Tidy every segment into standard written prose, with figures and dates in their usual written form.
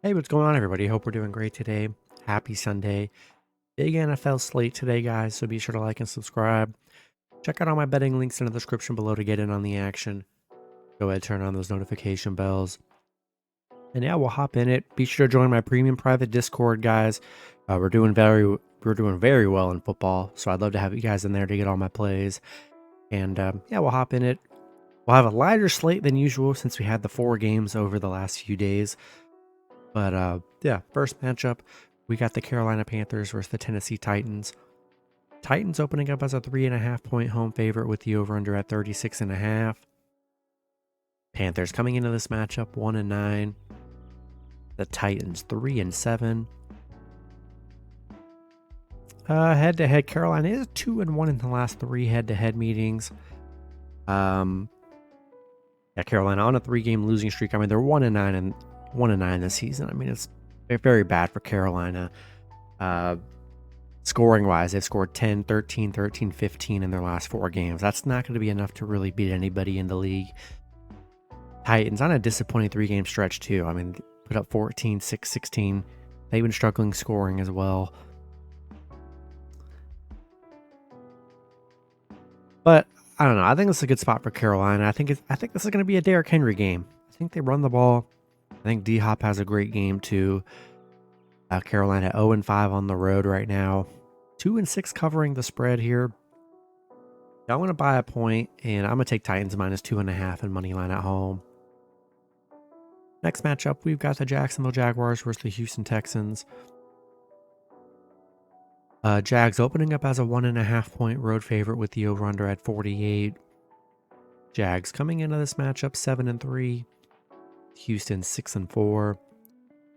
Hey, what's going on, everybody? Hope we're doing great today. Happy Sunday. Big NFL slate today, guys, so be sure to like and subscribe. Check out all my betting links in the description below to get in on the action. Go ahead, turn on those notification bells. And yeah, we'll hop in it. Be sure to join my premium private Discord, guys. We're doing very well in football, so I'd love to have you guys in there to get all my plays. And yeah, we'll hop in it. We'll have a lighter slate than usual since we had the 4 games over the last few days. But yeah, first matchup, we got the Carolina Panthers versus the Tennessee Titans. Titans opening up as a 3.5-point home favorite with the over-under at 36.5. Panthers coming into this matchup 1-9. The Titans 3-7. Head-to-head, Carolina is 2-1 in the last 3 head-to-head meetings. Yeah, Carolina on a 3-game losing streak. I mean, they're 1-9 and 1-9 this season. I mean, it's very bad for Carolina. Scoring wise, they've scored 10, 13, 13, 15 in their last 4 games. That's not going to be enough to really beat anybody in the league. Titans on a disappointing 3-game stretch too. I mean, put up 14, 6, 16. They've been struggling scoring as well. But I don't know. I think this is a good spot for Carolina. I think this is going to be a Derrick Henry game. I think they run the ball. I think D-Hop has a great game too. Carolina 0-5 on the road right now. 2-6 covering the spread here. I want to buy a point, and I'm going to take Titans minus 2.5 and money line at home. Next matchup, we've got the Jacksonville Jaguars versus the Houston Texans. Jags opening up as a 1.5-point road favorite with the over-under at 48. Jags coming into this matchup 7-3. Houston 6-4.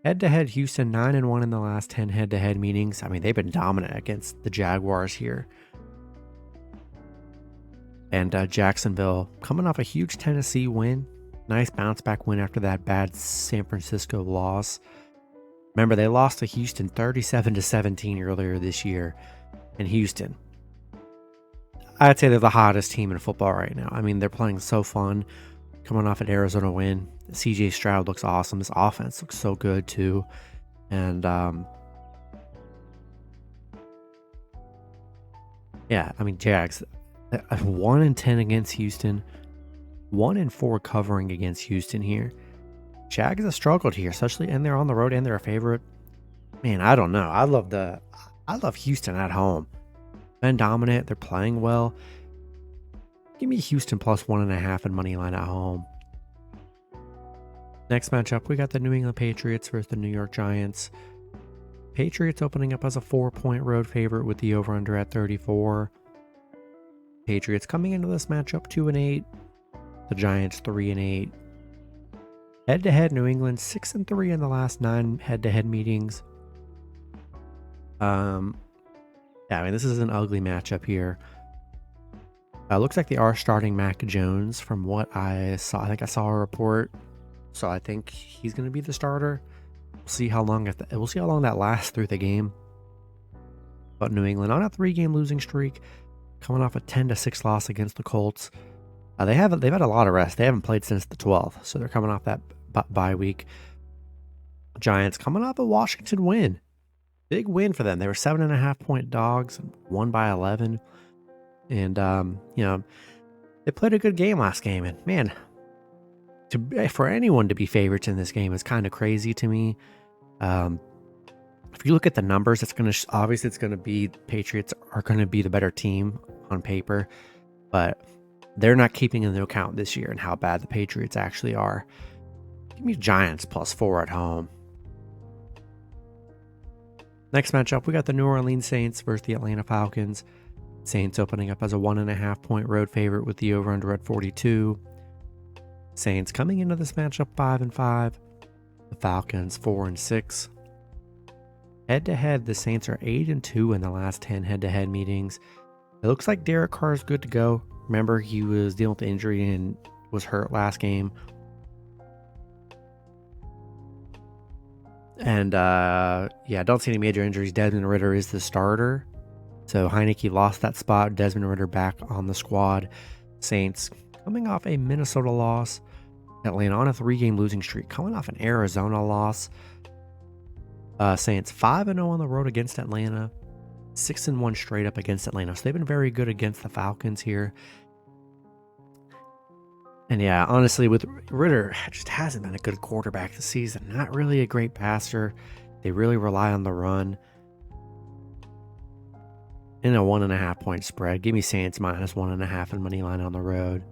Head-to-head, Houston 9-1 in the last 10 head-to-head meetings. I mean, they've been dominant against the Jaguars here. And Jacksonville coming off a huge Tennessee win. Nice bounce-back win after that bad San Francisco loss. Remember, they lost to Houston 37-17 earlier this year. And Houston, I'd say they're the hottest team in football right now. I mean, they're playing so fun. Coming off an Arizona win. CJ Stroud looks awesome. His offense looks so good too. And yeah, I mean, Jags 1-10 against Houston. 1-4 covering against Houston here. Jags have struggled here, especially, and they're on the road and they're a favorite. Man, I don't know. I love Houston at home. Been dominant. They're playing well. Give me Houston plus 1.5 and money line at home. Next matchup, we got the New England Patriots versus the New York Giants. Patriots opening up as a 4-point road favorite with the over-under at 34. Patriots coming into this matchup 2-8. The Giants 3-8. Head-to-head, New England 6-3 in the last 9 head-to-head meetings. Yeah, I mean, this is an ugly matchup here. Looks like they are starting Mac Jones from what I saw. I think I saw a report. So I think he's going to be the starter. We'll see how long that lasts through the game. But New England on a 3-game losing streak, coming off a 10-6 loss against the Colts. They've had a lot of rest. They haven't played since the 12th, so they're coming off that bye week. Giants coming off a Washington win. Big win for them. They were 7.5-point dogs, won by 11. And, they played a good game last game. And, man, for anyone to be favorites in this game is kind of crazy to me. If you look at the numbers, it's going to be Patriots are going to be the better team on paper. But they're not keeping into account this year and how bad the Patriots actually are. Give me Giants plus 4 at home. Next matchup, we got the New Orleans Saints versus the Atlanta Falcons. Saints opening up as a 1.5-point road favorite with the over-under at 42. Saints coming into this matchup 5-5. The Falcons 4-6. Head-to-head, the Saints are 8-2 in the last 10 head-to-head meetings. It looks like Derek Carr is good to go. Remember, he was dealing with the injury and was hurt last game. And I don't see any major injuries. Desmond Ridder is the starter. So Heineke lost that spot. Desmond Ridder back on the squad. Saints coming off a Minnesota loss. Atlanta on a 3-game losing streak. Coming off an Arizona loss. Saints 5-0 on the road against Atlanta, 6-1 straight up against Atlanta. So they've been very good against the Falcons here. And yeah, honestly, with Ritter, just hasn't been a good quarterback this season. Not really a great passer. They really rely on the run. In a 1.5 point spread, give me Saints minus 1.5 and money line on the road.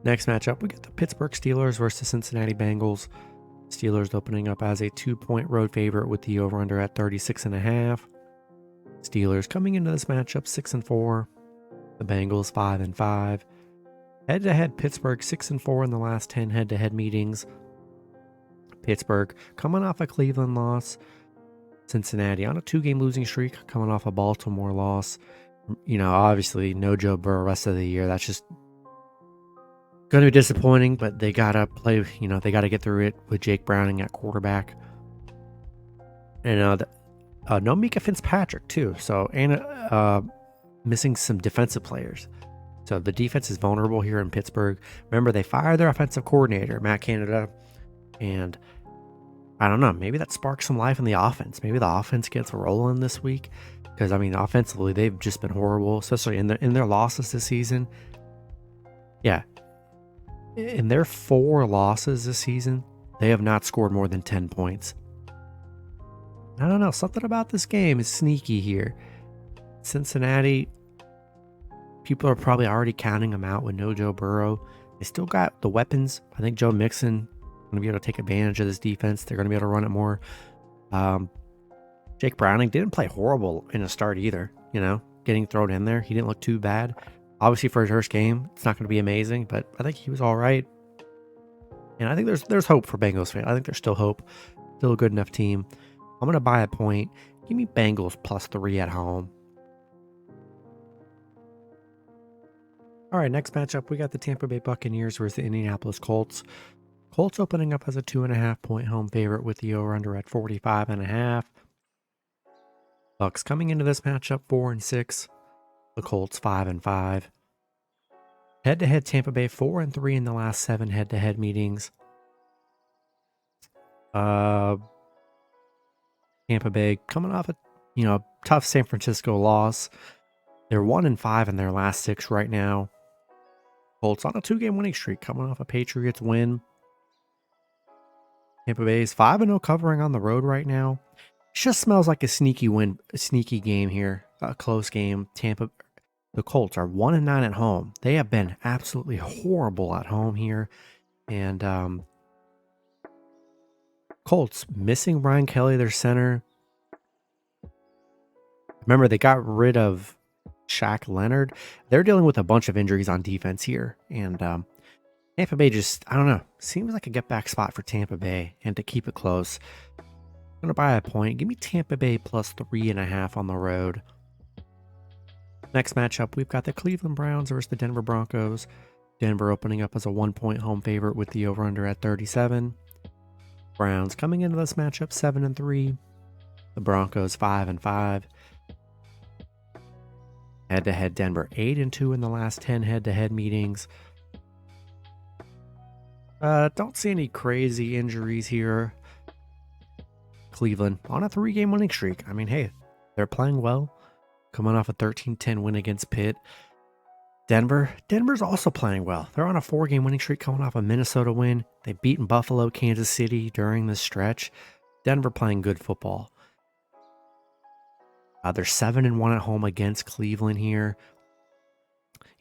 Next matchup, we got the Pittsburgh Steelers versus Cincinnati Bengals. Steelers opening up as a 2-point road favorite with the over-under at 36.5. Steelers coming into this matchup 6-4. The Bengals 5-5. Head-to-head Pittsburgh 6-4 in the last 10 head-to-head meetings. Pittsburgh coming off a Cleveland loss. Cincinnati on a 2-game losing streak, coming off a Baltimore loss. Obviously no Joe Burrow rest of the year. That's just going to be disappointing, but they got to play, they got to get through it with Jake Browning at quarterback. And no Mika Fitzpatrick too. So, and missing some defensive players. So the defense is vulnerable here in Pittsburgh. Remember, they fired their offensive coordinator, Matt Canada, and I don't know, maybe that sparks some life in the offense. Maybe the offense gets rolling this week because, offensively, they've just been horrible, especially in their losses this season. Yeah. In their 4 losses this season, they have not scored more than 10 points. I don't know, something about this game is sneaky here. Cincinnati, people are probably already counting them out with no Joe Burrow. They still got the weapons. I think Joe Mixon going to be able to take advantage of this defense. They're going to be able to run it more. Jake Browning didn't play horrible in the start either. Getting thrown in there, he didn't look too bad. Obviously, for his first game, it's not going to be amazing, but I think he was all right. And I think there's hope for Bengals fans. I think there's still hope. Still a good enough team. I'm going to buy a point. Give me Bengals +3 at home. All right, next matchup, we got the Tampa Bay Buccaneers versus the Indianapolis Colts. Colts opening up as a 2.5 point home favorite with the over-under at 45.5. Bucks coming into this matchup 4-6. The Colts 5-5. Head-to-head Tampa Bay 4-3 in the last 7 head-to-head meetings. Tampa Bay coming off a tough San Francisco loss. They're 1-5 in their last 6 right now. Colts on a 2-game winning streak, coming off a Patriots win. Tampa Bay is 5-0 covering on the road right now. It just smells like a sneaky win, a sneaky game here, a close game. The Colts are 1-9 at home. They have been absolutely horrible at home here. And Colts missing Brian Kelly, their center. Remember, they got rid of Shaq Leonard. They're dealing with a bunch of injuries on defense here. And Tampa Bay just, I don't know, seems like a get back spot for Tampa Bay. And to keep it close, I'm going to buy a point. Give me Tampa Bay +3.5 on the road. Next matchup, we've got the Cleveland Browns versus the Denver Broncos. Denver opening up as a 1-point home favorite with the over-under at 37. Browns coming into this matchup 7-3. The Broncos 5-5. Head-to-head Denver 8-2 in the last 10 head-to-head meetings. Don't see any crazy injuries here. Cleveland on a 3-game winning streak. Hey, they're playing well. Coming off a 13-10 win against Pitt. Denver's also playing well. They're on a 4-game winning streak coming off a Minnesota win. They've beaten Buffalo, Kansas City during this stretch. Denver playing good football. They're 7-1 at home against Cleveland here.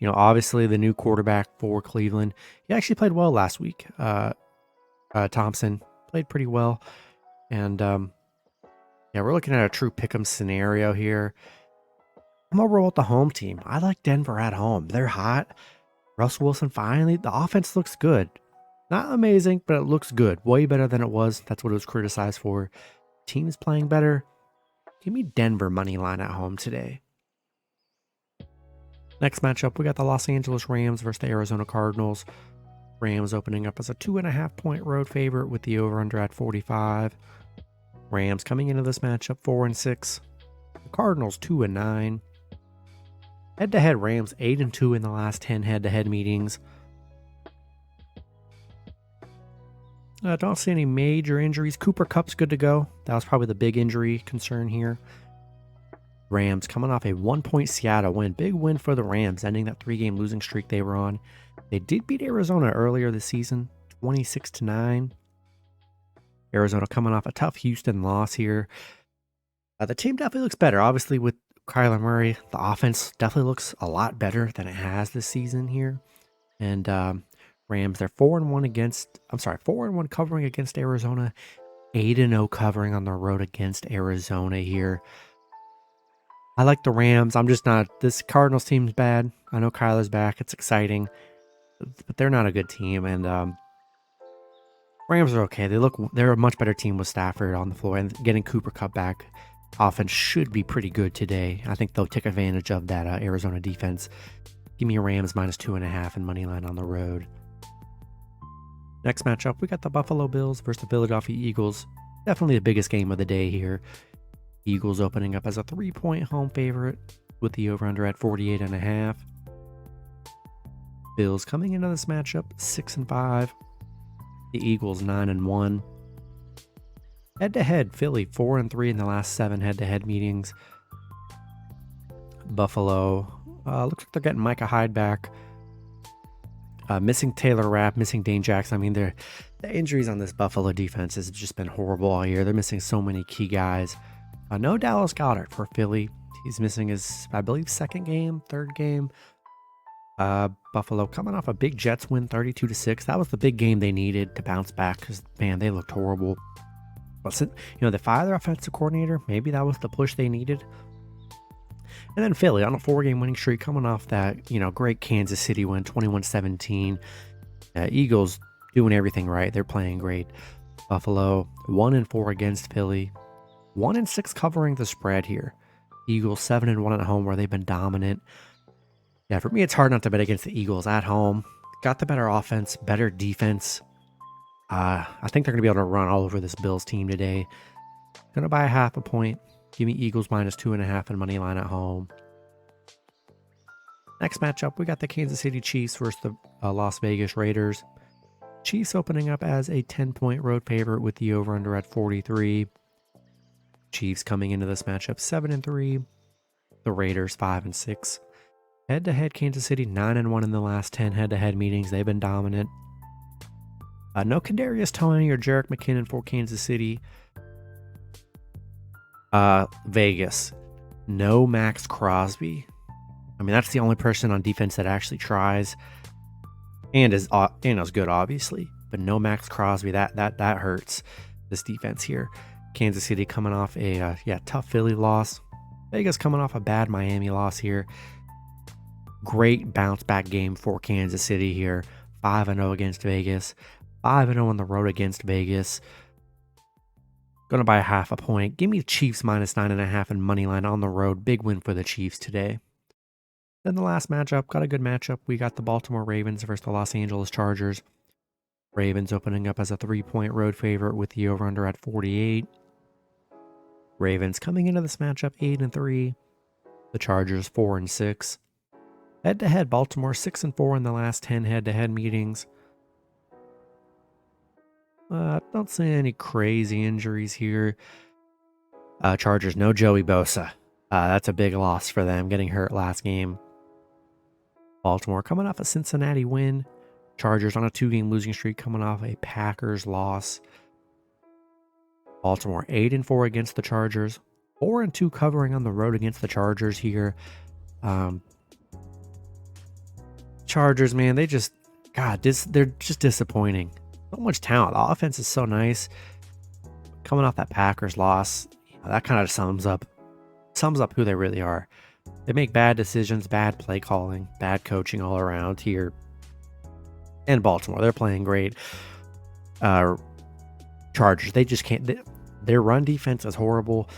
Obviously the new quarterback for Cleveland. He actually played well last week. Thompson played pretty well. And we're looking at a true pick'em scenario here. I'm going to roll with the home team. I like Denver at home. They're hot. Russell Wilson finally, the offense looks good. Not amazing, but it looks good. Way better than it was. That's what it was criticized for. Team's playing better. Give me Denver money line at home today. Next matchup, we got the Los Angeles Rams versus the Arizona Cardinals. Rams opening up as a 2.5 point road favorite with the over-under at 45. Rams coming into this matchup 4-6. The Cardinals 2-9. Head-to-head Rams 8-2 in the last 10 head-to-head meetings. Don't see any major injuries. Cooper Kupp's good to go. That was probably the big injury concern here. Rams coming off a 1-point Seattle win. Big win for the Rams, ending that 3-game losing streak they were on. They did beat Arizona earlier this season, 26-9. Arizona coming off a tough Houston loss here. The team definitely looks better. Obviously, with Kyler Murray, the offense definitely looks a lot better than it has this season here. And Rams, they're 4-1 covering against Arizona, 8-0 covering on the road against Arizona here. I like the Rams. I'm just not. This Cardinals team's bad. I know Kyler's back. It's exciting, but they're not a good team. And Rams are okay. They're a much better team with Stafford on the floor, and getting Cooper Kupp back. Offense should be pretty good today. I think they'll take advantage of that Arizona defense. Give me a Rams -2.5 and money line on the road. Next matchup, we got the Buffalo Bills versus the Philadelphia Eagles. Definitely the biggest game of the day here. Eagles opening up as a 3-point home favorite with the over-under at 48.5. Bills coming into this matchup 6-5. The Eagles 9-1. Head-to-head, Philly 4-3 in the last 7 head-to-head meetings. Buffalo looks like they're getting Micah Hyde back. Missing Taylor Rapp, missing Dane Jackson. I mean, the injuries on this Buffalo defense has just been horrible all year. They're missing so many key guys. No Dallas Goedert for Philly. He's missing his, I believe, third game. Buffalo coming off a big Jets win, 32-6. That was the big game they needed to bounce back because, man, they looked horrible. But, they fired their offensive coordinator. Maybe that was the push they needed. And then Philly on a 4-game winning streak coming off that, great Kansas City win, 21-17. Eagles doing everything right. They're playing great. Buffalo 1-4 against Philly. 1-6 covering the spread here. Eagles 7-1 at home where they've been dominant. Yeah, for me, it's hard not to bet against the Eagles at home. Got the better offense, better defense. I think they're going to be able to run all over this Bills team today. Going to buy a 0.5 point. Give me Eagles -2.5 and money line at home. Next matchup, we got the Kansas City Chiefs versus the Las Vegas Raiders. Chiefs opening up as a 10-point road favorite with the over-under at 43. Chiefs coming into this matchup 7-3. The Raiders 5-6. Head-to-head, Kansas City 9-1 in the last 10 head-to-head meetings. They've been dominant. No Kadarius Toney or Jerick McKinnon for Kansas City. Vegas, no Max Crosby. I mean, that's the only person on defense that actually tries and is good, obviously. But no Max Crosby. That hurts this defense here. Kansas City coming off a tough Philly loss. Vegas coming off a bad Miami loss here. Great bounce back game for Kansas City here. 5-0 against Vegas. 5-0 on the road against Vegas. Gonna buy a 0.5 point. Give me the Chiefs -9.5 and money line on the road. Big win for the Chiefs today. Then the last matchup, got a good matchup. We got the Baltimore Ravens versus the Los Angeles Chargers. Ravens opening up as a 3-point road favorite with the over-under at 48. Ravens coming into this matchup 8-3. The Chargers 4-6. Head-to-head, Baltimore 6-4 in the last 10 head-to-head meetings. Don't see any crazy injuries here. Chargers, no Joey Bosa. That's a big loss for them, getting hurt last game. Baltimore coming off a Cincinnati win. Chargers on a 2-game losing streak coming off a Packers loss. Baltimore 8-4 against the Chargers. 4-2 covering on the road against the Chargers here. Chargers, man, they're just disappointing. So much talent. The offense is so nice. Coming off that Packers loss, that kind of sums up who they really are. They make bad decisions, bad play calling, bad coaching all around here. And Baltimore, they're playing great. Chargers, they just can't. Their run defense is horrible.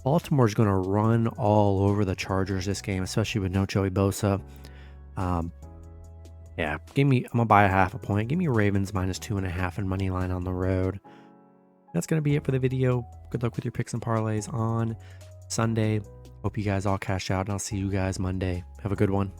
Baltimore's going to run all over the Chargers this game, especially with no Joey Bosa. I'm gonna buy a 0.5 point. Give me Ravens -2.5 and money line on the road. That's gonna be it for the video. Good luck with your picks and parlays on Sunday. Hope you guys all cash out, and I'll see you guys Monday. Have a good one.